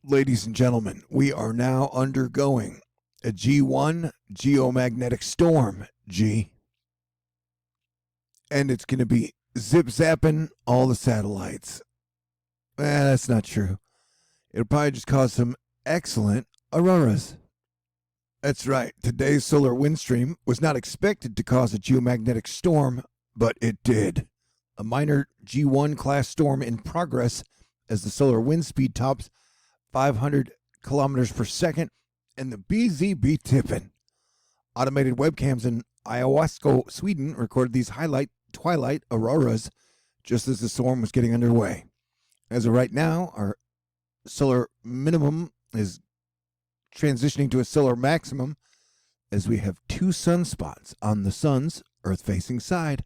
Ladies and gentlemen, we are now undergoing a G1 geomagnetic storm, G. And it's going to be zip-zapping all the satellites. That's not true. It'll probably just cause some excellent auroras. That's right. Today's solar wind stream was not expected to cause a geomagnetic storm, but it did. A minor G1 class storm in progress as the solar wind speed tops 500 kilometers per second and the BZB tipping. Automated webcams in Ayahuasca, Sweden recorded these twilight auroras just as the storm was getting underway. As of right now, our solar minimum is transitioning to a solar maximum as we have two sunspots on the sun's Earth-facing side.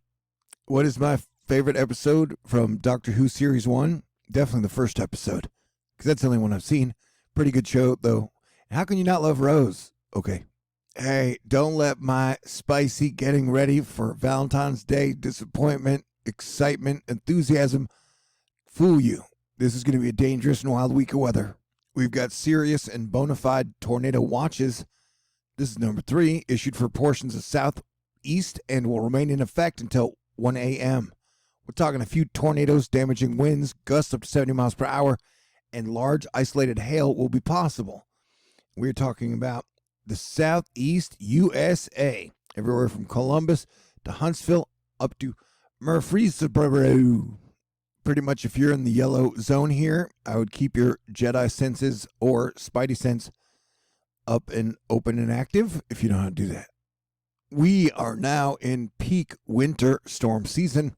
What is my favorite episode from Doctor Who Series 1? Definitely the first episode, because that's the only one I've seen. Pretty good show, though. How can you not love Rose? Okay. Hey, don't let my spicy getting ready for Valentine's Day disappointment, excitement, enthusiasm fool you. This is going to be a dangerous and wild week of weather. We've got serious and bona fide tornado watches. This is number 3, issued for portions of southeast and will remain in effect until 1 a.m. We're talking a few tornadoes, damaging winds, gusts up to 70 miles per hour, and large isolated hail will be possible. We're talking about the southeast USA, everywhere from Columbus to Huntsville up to Murfreesboro. Pretty much if you're in the yellow zone here, I would keep your Jedi senses or Spidey sense up and open and active if you know how to do that. We are now in peak winter storm season,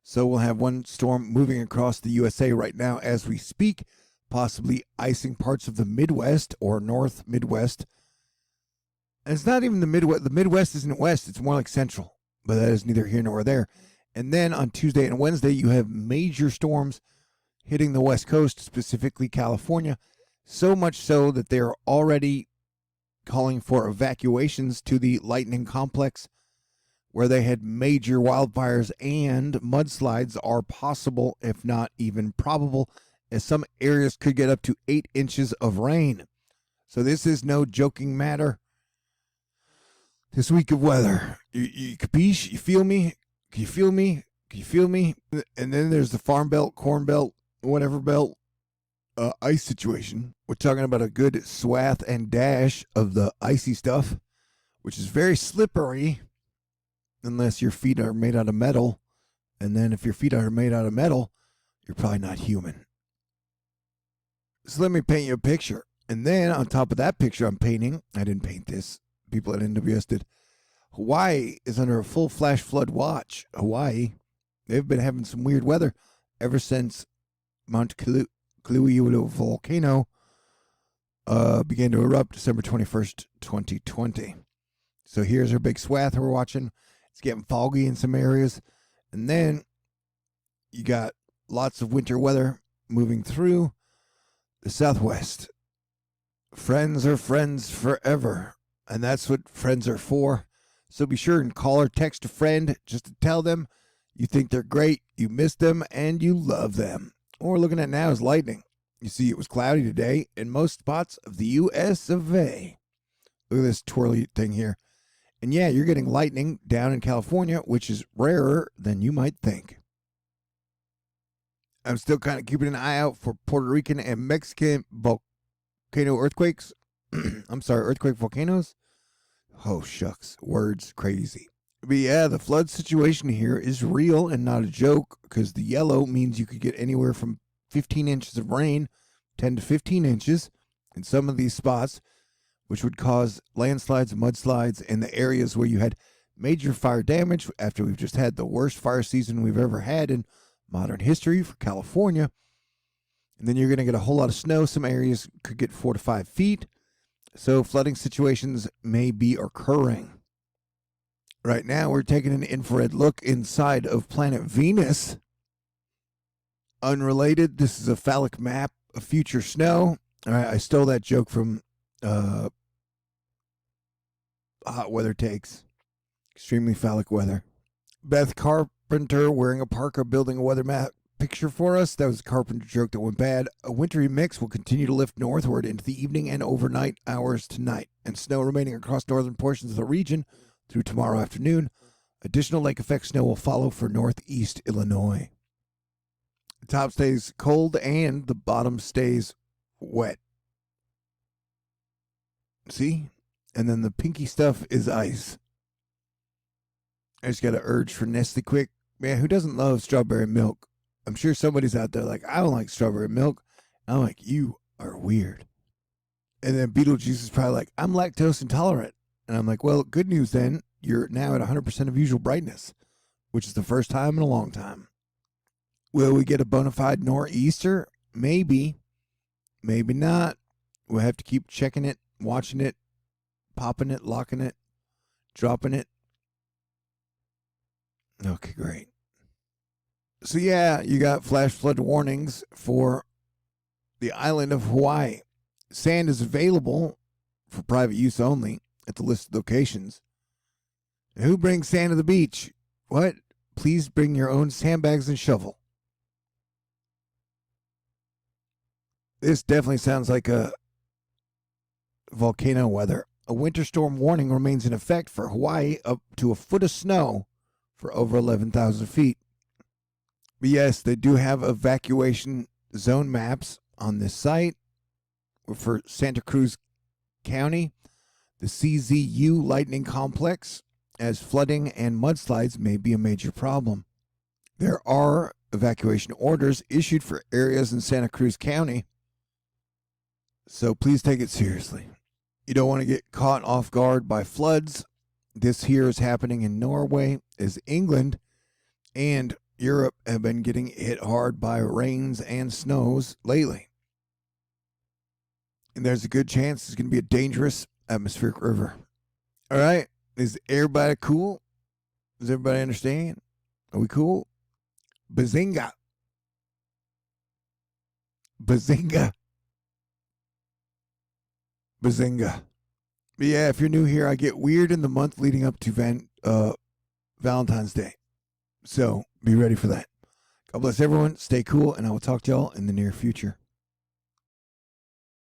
so we'll have one storm moving across the USA right now as we speak, possibly icing parts of the Midwest or North Midwest. And it's not even the Midwest. The Midwest isn't west. It's more like central, but that is neither here nor there. And then on Tuesday and Wednesday, you have major storms hitting the West Coast, specifically California, so much so that they're already calling for evacuations to the lightning complex, where they had major wildfires and mudslides are possible, if not even probable, as some areas could get up to 8 inches of rain. So this is no joking matter. This week of weather, you capiche? You feel me? Can you feel me? Can you feel me? And then there's the farm belt, corn belt, whatever belt, ice situation. We're talking about a good swath and dash of the icy stuff, which is very slippery unless your feet are made out of metal. And then if your feet are made out of metal, you're probably not human. So let me paint you a picture. And then on top of that picture I'm painting, I didn't paint this. People at NWS did. Hawaii is under a full flash flood watch. Hawaii, they've been having some weird weather ever since Mount Kilauea volcano began to erupt December 21st, 2020. So here's our big swath we're watching. It's getting foggy in some areas. And then you got lots of winter weather moving through the Southwest. Friends are friends forever. And that's what friends are for. So be sure and call or text a friend just to tell them you think they're great, you miss them, and you love them. What we're looking at now is lightning. You see, it was cloudy today in most spots of the US of A. Look at this twirly thing here. And yeah, you're getting lightning down in California, which is rarer than you might think. I'm still kind of keeping an eye out for Puerto Rican and Mexican volcano earthquakes. Earthquake volcanoes. Oh, shucks. Words crazy. But yeah, the flood situation here is real and not a joke, because the yellow means you could get anywhere from 15 inches of rain, 10 to 15 inches in some of these spots, which would cause landslides, mudslides in the areas where you had major fire damage after we've just had the worst fire season we've ever had in modern history for California. And then you're going to get a whole lot of snow. Some areas could get 4 to 5 feet. So flooding situations may be occurring. Right now, we're taking an infrared look inside of planet Venus. Unrelated, this is a phallic map of future snow. All right, I stole that joke from Hot Weather Takes. Extremely phallic weather. Beth Carpenter wearing a parka building a weather map picture for us. That was a carpenter joke that went bad. A wintry mix will continue to lift northward into the evening and overnight hours tonight, and snow remaining across northern portions of the region through tomorrow afternoon. Additional lake effect snow will follow for northeast Illinois. The top stays cold and the bottom stays wet. See? And then the pinky stuff is ice. I just got an urge for Nestle Quick. Man, who doesn't love strawberry milk? I'm sure somebody's out there like, I don't like strawberry milk. I'm like, you are weird. And then Beetlejuice is probably like, I'm lactose intolerant. And I'm like, well, good news then. You're now at 100% of usual brightness, which is the first time in a long time. Will we get a bona fide nor'easter? Maybe. Maybe not. We'll have to keep checking it, watching it, popping it, locking it, dropping it. Okay, great. So yeah, you got flash flood warnings for the island of Hawaii. Sand is available for private use only at the listed locations. Who brings sand to the beach? What? Please bring your own sandbags and shovel. This definitely sounds like a volcano weather. A winter storm warning remains in effect for Hawaii up to a foot of snow for over 11,000 feet. But yes, they do have evacuation zone maps on this site. For Santa Cruz County, the CZU Lightning Complex, as flooding and mudslides may be a major problem. There are evacuation orders issued for areas in Santa Cruz County, so please take it seriously. You don't want to get caught off guard by floods. This here is happening in Norway, as England and Europe have been getting hit hard by rains and snows lately. And there's a good chance it's going to be a dangerous atmospheric river. All right. Is everybody cool? Does everybody understand? Are we cool? Bazinga. Bazinga. Bazinga. But yeah, if you're new here, I get weird in the month leading up to Valentine's Day. So be ready for that. God bless everyone. Stay cool, and I will talk to y'all in the near future.